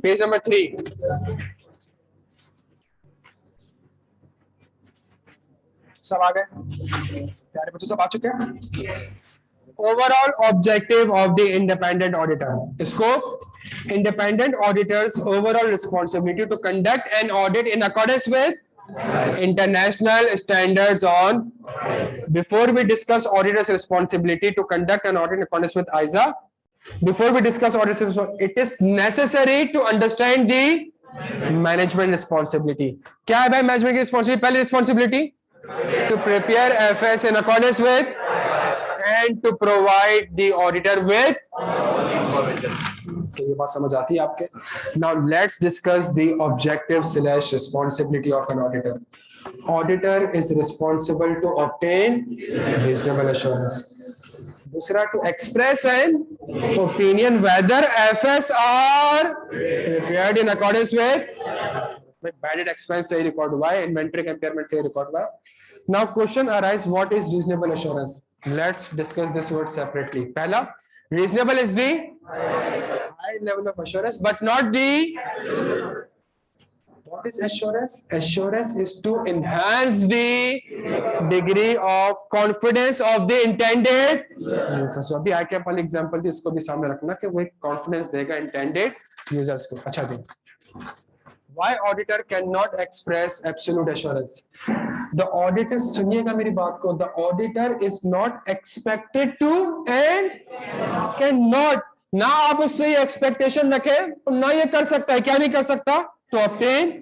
Page number 3। सब आ गए प्यारे बच्चों, सब आ चुके हैं। Overall objective of the independent auditor, scope independent auditors overall responsibility to conduct an audit in accordance with international standards on. Before we discuss auditor's responsibility to conduct an audit in accordance with ISA, before we discuss auditor's, it is necessary to understand the management responsibility. क्या है भाई management की responsibility? पहली responsibility to prepare FS in accordance with and to provide the auditor with. ये बात समझ आती है आपके? Now let's discuss the objective / responsibility of an auditor. Auditor is responsible to obtain reasonable assurance. दूसरा, to express an opinion whether FS are prepared in accordance with bad expense सही record हुआ है, इन्वेंटरी कंपेयरमेंट सही record हुआ है. Now question arise, what is reasonable assurance? Let's discuss this word separately. पहला, reasonable is the high level of assurance, but not the. What is assurance? Assurance is to enhance the degree of confidence of the intended. So अभी I can पहले example थी, इसको भी सामने रखना कि वो एक confidence देगा intended users को. अच्छा जी. Why auditor cannot express absolute assurance? The auditor, सुनिएगा मेरी बात को, the auditor is not expected to and cannot, ना आप उससे ये expectation रखें तो ना ये कर सकता है. क्या नहीं कर सकता? To obtain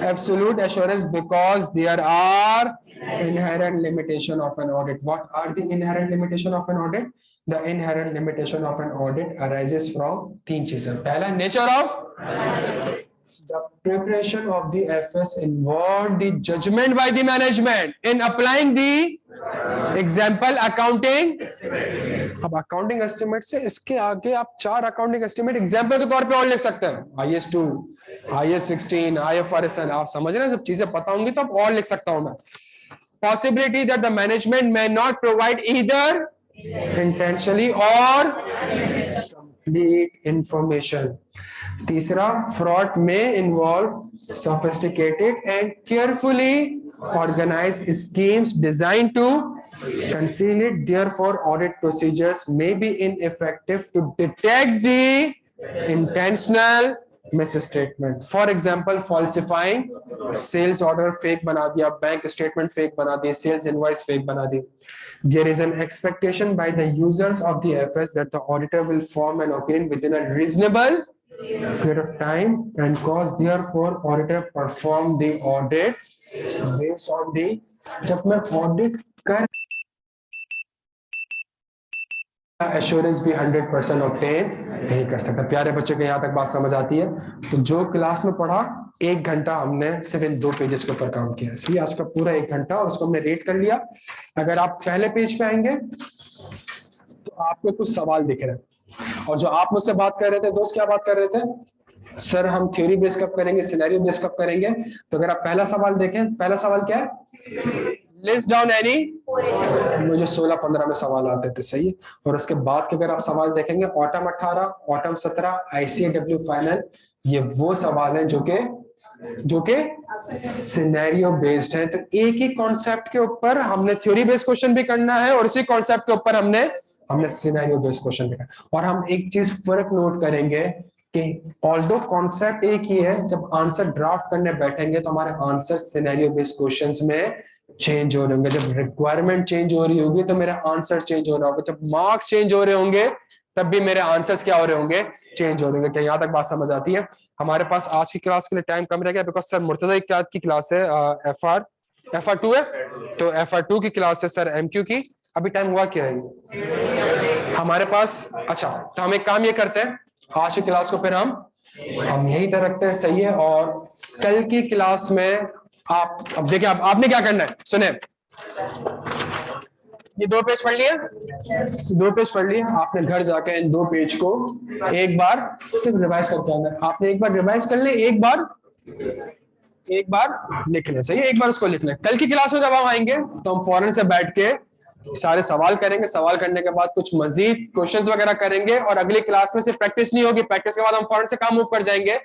absolute assurance, because there are inherent limitation of an audit. What are the inherent limitation of an audit? The inherent limitation of an audit arises from तीन चीजें. पहला, nature of the preparation of the FS involved the judgment by the management in applying the example accounting. अब accounting estimate से इसके आगे आप 4 accounting estimate example के तौर पे और लिख सकते हैं. IS2, IS16, IFRS, आप समझ रहे हैं, जब चीजें पता होंगी तो आप और लिख सकता हूं मैं. Possibility that the management may not provide either intentionally or complete information. तीसरा, fraud may involve sophisticated and carefully organized schemes designed to conceal it. Therefore, audit procedures may be ineffective to detect the intentional misstatement. For example, falsifying sales order fake बना दिया, bank statement fake बना दी, sales invoice fake बना दी. There is an expectation by the users of the FS that the auditor will form an opinion within a reasonable period of time and cause therefore auditor perform the audit based on the. जब मैं audit कर assurance भी 100% obtain नहीं कर सकता. प्यारे बच्चों के यहाँ तक बात समझ आती है? तो जो क्लास में पढ़ा 1 घंटा हमने सिर्फ इन 2 पेजेस के ऊपर काम किया. इसलिए आज का पूरा 1 घंटा और उसको हमने रेट कर लिया. अगर आप पहले पेज पे आएंगे तो आपको कुछ सवाल दिख रहे हैं, और जो आप मुझसे बात कर रहे थे दोस्त, क्या बात कर रहे थे? सर हम थ्योरी बेस कब करेंगे, सिनेरियो बेस कब करेंगे? तो अगर आप पहला सवाल देखें, पहला सवाल क्या है? List down any. मुझे 16-15 में सवाल आते थे, सही है. और उसके बाद के अगर आप सवाल देखेंगे, ऑटम 18, ऑटम 17, ICAW फाइनल, ये वो सवाल हैं जो के सिनेरियो बेस्ड हैं. तो एक ही कॉन्सेप्ट के ऊपर हमने थ्योरी बेस्ड क्वेश्चन भी करना है और इसी कॉन्सेप्ट के ऊपर हमने सिनेरियो बेस्ड क्वेश्चन भी करना. और हम एक चीज फर्क नोट करेंगे कि ऑल्दो कॉन्सेप्ट एक ही है, जब आंसर ड्राफ्ट करने बैठेंगे तो हमारे आंसर सिनेरियो बेस्ड क्वेश्चंस में चेंज हो रहे होंगे. जब रिक्वायरमेंट चेंज हो रही होगी तो मेरा आंसर चेंज हो रहा होगा. जब मार्क्स चेंज हो रहे होंगे तब भी मेरे आंसर्स क्या हो रहे होंगे? चेंज हो रहे होंगे. क्या यहाँ तक बात समझ आती है? हमारे पास आज की क्लास के लिए टाइम कम रह गया बिकॉज सर मुर्तजा की क्लास है, FR2 है, तो FR2 की क्लास है सर MQ की. अभी टाइम हुआ क्या है हमारे पास? अच्छा, तो हम एक काम ये करते हैं, आज की क्लास को फिर हम यही तक रखते हैं, सही है. और कल की क्लास में आप अब देखिए, आपने क्या करना है, सुने. ये 2 पेज पढ़ लिए, 2 पेज पढ़ लिए. आपने घर जाकर इन 2 पेज को एक बार सिर्फ रिवाइज करके आना है. आपने एक बार रिवाइज कर ले, एक बार लिख ले, सही है. एक बार उसको लिख ले. कल की क्लास में जब हम आएंगे तो हम फौरन से बैठ के सारे सवाल करेंगे, सवाल करने के बाद कुछ मजीद क्वेश्चंस वगैरह करेंगे और अगली क्लास में सिर्फ प्रैक्टिस नहीं होगी, प्रैक्टिस के बाद हम फौरन से काम मूव कर जाएंगे,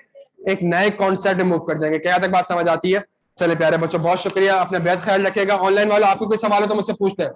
एक नए कॉन्सेप्ट मूव कर जाएंगे। क्या तक बात समझ आती है? चले प्यारे बच्चों, बहुत शुक्रिया, अपना बेहद ख्याल रखिएगा। ऑनलाइन वाला आपको कोई सवाल हो तो मुझसे पूछते हैं।